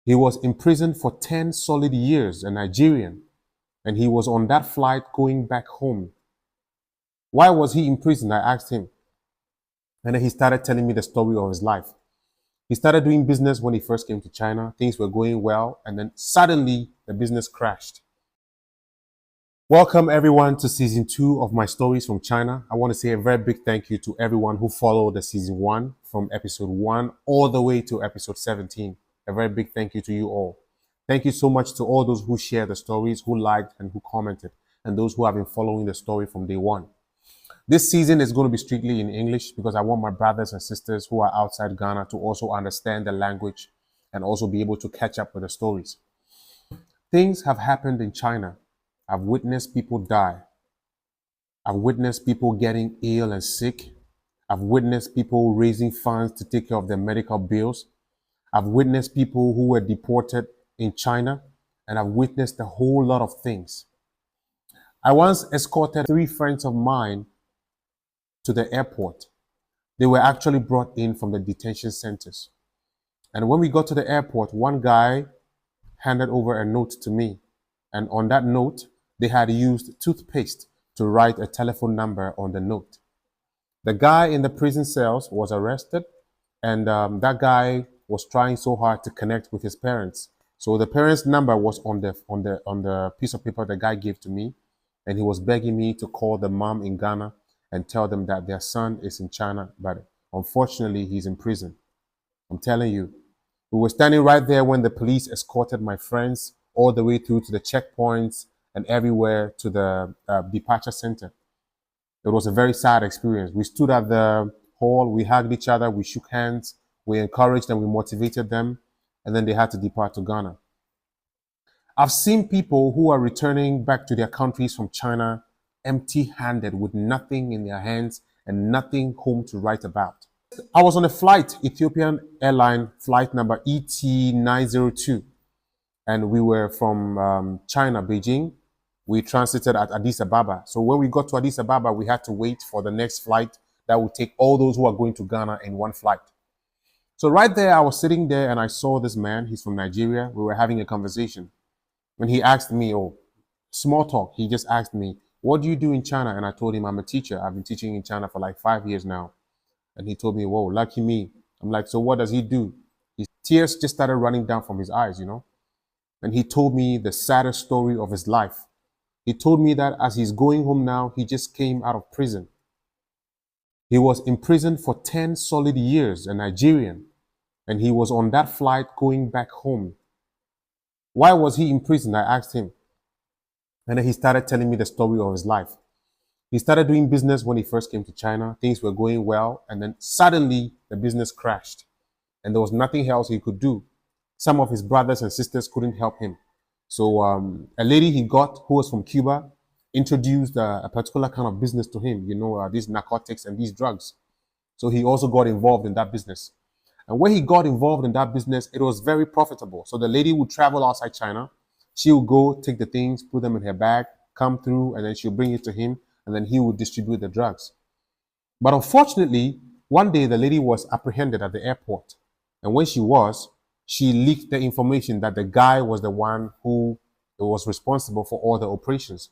He was imprisoned for 10 solid years, a Nigerian, and he was on that flight going back home. Why was he imprisoned? I asked him. And then he started telling me the story of his life. He started doing business when he first came to China. Things were going well, and then suddenly the business crashed. Welcome everyone to season 2 of my stories from China. I want to say a very big thank you to everyone who followed the season 1 from episode 1 all the way to episode 17. A very big thank you to you all. Thank you so much to all those who shared the stories, who liked and who commented, and those who have been following the story from day one. This season is going to be strictly in English because I want my brothers and sisters who are outside Ghana to also understand the language and also be able to catch up with the stories. Things have happened in China. I've witnessed people die. I've witnessed people getting ill and sick. I've witnessed people raising funds to take care of their medical bills. I've witnessed people who were deported in China, and I've witnessed a whole lot of things. I once escorted 3 friends of mine to the airport. They were actually brought in from the detention centers. And when we got to the airport, one guy handed over a note to me. And on that note, they had used toothpaste to write a telephone number on the note. The guy in the prison cells was arrested, and that guy was trying so hard to connect with his parents. So the parents' number was on the piece of paper the guy gave to me, and he was begging me to call the mom in Ghana and tell them that their son is in China, but unfortunately he's in prison. I'm telling you, we were standing right there when the police escorted my friends all the way through to the checkpoints and everywhere to the departure center. It was a very sad experience. We stood at the hall, we hugged each other, we shook hands, we encouraged them, we motivated them, and then they had to depart to Ghana. I've seen people who are returning back to their countries from China empty-handed with nothing in their hands and nothing home to write about. I was on a flight, Ethiopian airline flight number ET902, and we were from China, Beijing. We transited at Addis Ababa. So when we got to Addis Ababa, we had to wait for the next flight that would take all those who are going to Ghana in one flight. So right there, I was sitting there and I saw this man. He's from Nigeria. We were having a conversation. When he asked me, small talk, he just asked me, what do you do in China? And I told him I'm a teacher. I've been teaching in China for like 5 years now. And he told me, whoa, lucky me. I'm like, so what does he do? His tears just started running down from his eyes, you know? And he told me the saddest story of his life. He told me that as he's going home now, he just came out of prison. He was imprisoned for 10 solid years, a Nigerian, and he was on that flight going back home. Why was he imprisoned? I asked him. And then he started telling me the story of his life. He started doing business when he first came to China. Things were going well, and then suddenly the business crashed, and there was nothing else he could do. Some of his brothers and sisters couldn't help him. So a lady he got who was from Cuba introduced a particular kind of business to him, these narcotics and these drugs. So he also got involved in that business. And when he got involved in that business, it was very profitable. So the lady would travel outside China. She would go take the things, put them in her bag, come through, and then she'll bring it to him, and then he would distribute the drugs. But unfortunately, one day the lady was apprehended at the airport. And when she leaked the information that the guy was the one who was responsible for all the operations.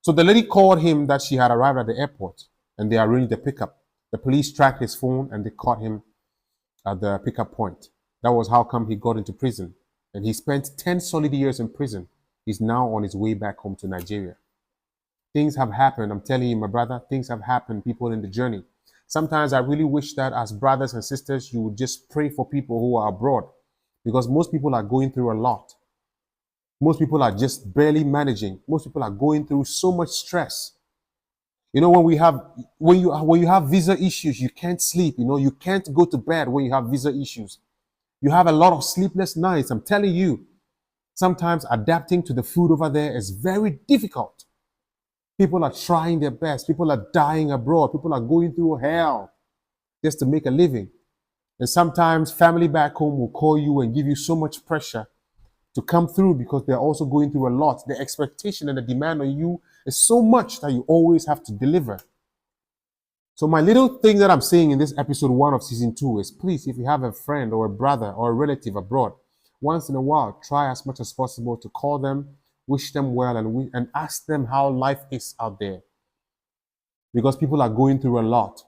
So the lady called him that she had arrived at the airport and they arranged the pickup. The police tracked his phone and they caught him at the pickup point. That was how come he got into prison. And he spent 10 solid years in prison. He's now on his way back home to Nigeria. Things have happened. I'm telling you, my brother, things have happened, people in the journey. Sometimes I really wish that as brothers and sisters, you would just pray for people who are abroad. Because most people are going through a lot. Most people are just barely managing. Most people are going through so much stress. When you have visa issues, you can't sleep. You can't go to bed when you have visa issues. You have a lot of sleepless nights. I'm telling you, sometimes adapting to the food over there is very difficult. People are trying their best. People are dying abroad. People are going through hell just to make a living. And sometimes family back home will call you and give you so much pressure to come through because they're also going through a lot. The expectation and the demand on you is so much that you always have to deliver. So my little thing that I'm saying in this episode 1 of season 2 is, please, if you have a friend or a brother or a relative abroad, once in a while, try as much as possible to call them, wish them well, and ask them how life is out there. Because people are going through a lot.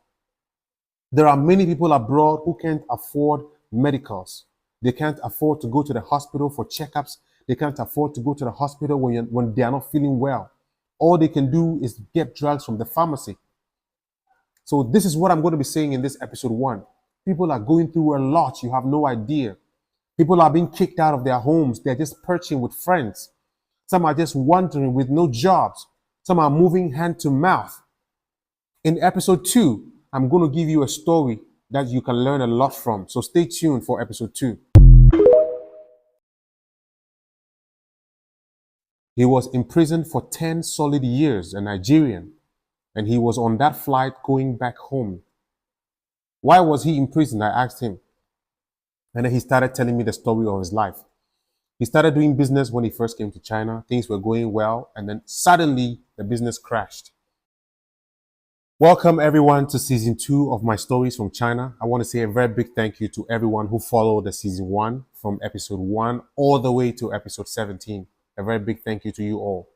There are many people abroad who can't afford medicals. They can't afford to go to the hospital for checkups. They can't afford to go to the hospital when they are not feeling well. All they can do is get drugs from the pharmacy. So this is what I'm going to be saying in this episode 1. People are going through a lot. You have no idea. People are being kicked out of their homes. They're just perching with friends. Some are just wandering with no jobs. Some are moving hand to mouth. In episode 2, I'm going to give you a story that you can learn a lot from. So stay tuned for episode 2. He was imprisoned for 10 solid years, a Nigerian, and he was on that flight going back home. Why was he imprisoned? I asked him. And then he started telling me the story of his life. He started doing business when he first came to China. Things were going well, and then suddenly the business crashed. Welcome everyone to season 2 of my stories from China. I want to say a very big thank you to everyone who followed the season 1 from episode 1 all the way to episode 17. A very big thank you to you all.